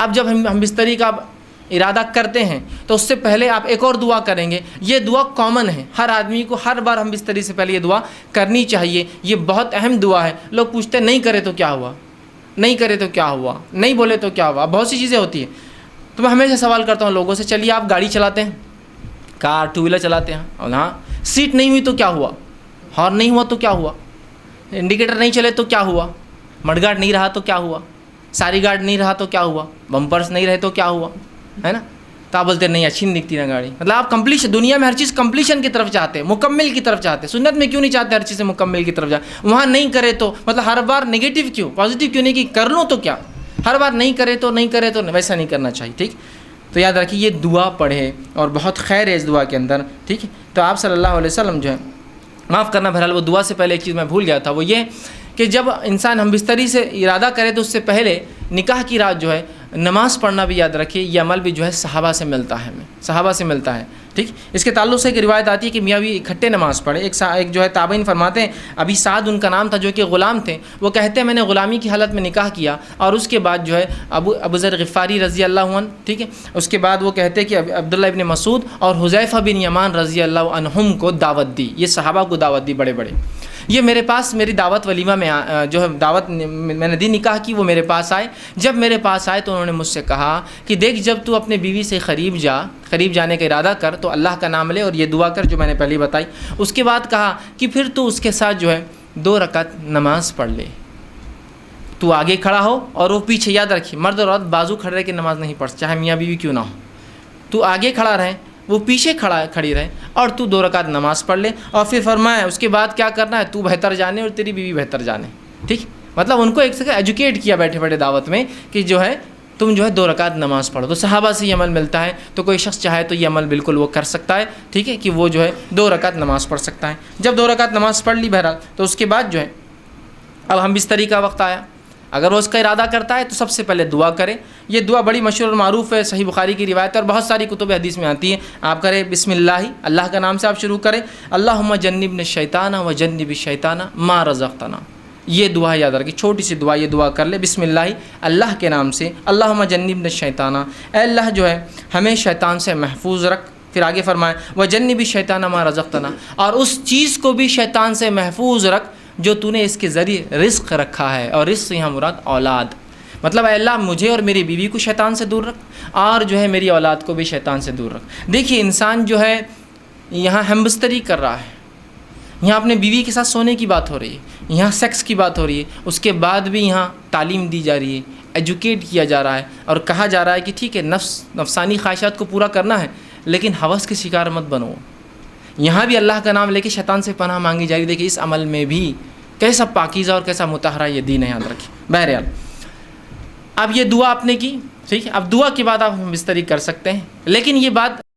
اب جب ہم بستری کا ارادہ کرتے ہیں تو اس سے پہلے آپ ایک اور دعا کریں گے. یہ دعا کامن ہے, ہر آدمی کو ہر بار ہم بستری سے پہلے یہ دعا کرنی چاہیے. یہ بہت اہم دعا ہے. لوگ پوچھتے ہیں نہیں کرے تو کیا ہوا, نہیں کرے تو کیا ہوا, نہیں بولے تو کیا ہوا, بہت سی چیزیں ہوتی ہیں. تو میں ہمیشہ سوال کرتا ہوں لوگوں سے, چلیے آپ گاڑی چلاتے ہیں, کار ٹو ویلر چلاتے ہیں, اور ہاں سیٹ نہیں ہوئی تو کیا ہوا, ہارن نہیں ہوا تو کیا ہوا, انڈیکیٹر نہیں چلے تو کیا ہوا, مڈ گارڈ نہیں رہا تو کیا ہوا, ساری گارڈ نہیں رہا تو کیا ہوا, بمپرس نہیں رہے تو کیا ہوا, ہے نا. تو آپ بولتے ہیں نہیں اچھی نہیں دکھتی نا گاڑی. مطلب آپ کمپلیشن, دنیا میں ہر چیز کمپلیشن کی طرف چاہتے ہیں, مکمل کی طرف چاہتے ہیں. سنت میں کیوں نہیں چاہتے ہر چیز سے مکمل کی طرف جائے؟ وہاں نہیں کرے تو مطلب ہر بار نگیٹو کیوں, پازیٹیو کیوں نہیں کہ کر لوں تو کیا, ہر بار نہیں کرے تو نہیں کرے تو ویسا نہیں کرنا چاہیے. ٹھیک, تو یاد رکھیے یہ دعا پڑھے اور بہت خیر ہے اس دعا کے اندر. ٹھیک ہے, تو آپ صلی اللہ علیہ وسلم جو ہے, معاف کرنا بہرحال وہ دعا سے پہلے ایک چیز میں بھول گیا تھا, وہ یہ کہ جب انسان ہم بستری سے ارادہ کرے تو اس سے پہلے نکاح کی رات جو ہے نماز پڑھنا بھی یاد رکھیے. یہ عمل بھی جو ہے صحابہ سے ملتا ہے, ہمیں صحابہ سے ملتا ہے. ٹھیک, اس کے تعلق سے ایک روایت آتی ہے کہ میاں بھی اکٹھے نماز پڑھے. ایک جو ہے تابعین فرماتے ہیں, ابھی سعد ان کا نام تھا جو کہ غلام تھے, وہ کہتے ہیں میں نے غلامی کی حالت میں نکاح کیا اور اس کے بعد جو ہے ابو ذر غفاری رضی اللہ عنہ, ٹھیک ہے, اس کے بعد وہ کہتے ہیں کہ عبداللہ ابن مسعود اور حذیفہ بن یمان رضی اللہ عنہم کو دعوت دی. یہ صحابہ کو دعوت دی بڑے بڑے. یہ میرے پاس میری دعوت ولیمہ میں جو ہے دعوت میں نے دی نکاح کی, وہ میرے پاس آئے. جب میرے پاس آئے تو انہوں نے مجھ سے کہا کہ دیکھ جب تو اپنے بیوی سے قریب جانے کا ارادہ کر تو اللہ کا نام لے اور یہ دعا کر جو میں نے پہلے بتائی. اس کے بعد کہا کہ پھر تو اس کے ساتھ جو ہے 2 رکعت نماز پڑھ لے. تو آگے کھڑا ہو اور وہ پیچھے. یاد رکھیے مرد اور عورت بازو کھڑے رہ کے نماز نہیں پڑھ, چاہے میاں بیوی کیوں نہ ہو. تو آگے کھڑا رہے, وہ پیچھے کھڑی رہے اور تو 2 رکعت نماز پڑھ لے. اور پھر فرمایا اس کے بعد کیا کرنا ہے, تو بہتر جانے اور تیری بیوی بہتر جانے. ٹھیک, مطلب ان کو ایک سے ایجوکیٹ کیا بیٹھے بیٹھے دعوت میں کہ جو ہے تم جو ہے 2 رکعت نماز پڑھو. تو صحابہ سے یہ عمل ملتا ہے, تو کوئی شخص چاہے تو یہ عمل بالکل وہ کر سکتا ہے. ٹھیک ہے, کہ وہ جو ہے 2 رکعت نماز پڑھ سکتا ہے. جب 2 رکعت نماز پڑھ لی بہرحال, تو اس کے بعد جو ہے اب ہم بستری کا وقت آیا. اگر وہ اس کا ارادہ کرتا ہے تو سب سے پہلے دعا کرے. یہ دعا بڑی مشہور اور معروف ہے, صحیح بخاری کی روایت ہے اور بہت ساری کتب حدیث میں آتی ہے. آپ کریں بسم اللہ, اللہ کا نام سے آپ شروع کریں. اللہم جنبنا الشیطان و جنب الشیطان ما رزقتنا. یہ دعا یاد رکھیں, چھوٹی سی دعا, یہ دعا کر لے بسم اللہ, اللہ کے نام سے. اللہم جنبنا الشیطان, اے اللہ جو ہے ہمیں شیطان سے محفوظ رکھ. پھر آگے فرمائیں وجنب الشیطان ما رزقتنا, اور اس چیز کو بھی شیطان سے محفوظ رکھ جو تو نے اس کے ذریعے رزق رکھا ہے. اور رزق یہاں مراد اولاد, مطلب اے اللہ مجھے اور میری بیوی کو شیطان سے دور رکھ اور جو ہے میری اولاد کو بھی شیطان سے دور رکھ. دیکھیے انسان جو ہے یہاں ہمبستری کر رہا ہے, یہاں اپنے بیوی کے ساتھ سونے کی بات ہو رہی ہے, یہاں سیکس کی بات ہو رہی ہے, اس کے بعد بھی یہاں تعلیم دی جا رہی ہے, ایجوکیٹ کیا جا رہا ہے اور کہا جا رہا ہے کہ ٹھیک ہے نفسانی خواہشات کو پورا کرنا ہے لیکن ہوس کے شکار مت بنو. یہاں بھی اللہ کا نام لے کے شیطان سے پناہ مانگی جا رہی. دیکھیے اس عمل میں بھی کیسا پاکیزہ اور کیسا مطہرہ یہ دین ہے, یاد رکھیں. بہرحال اب یہ دعا آپ نے کی, ٹھیک ہے, اب دعا کے بعد آپ بستری کر سکتے ہیں. لیکن یہ بات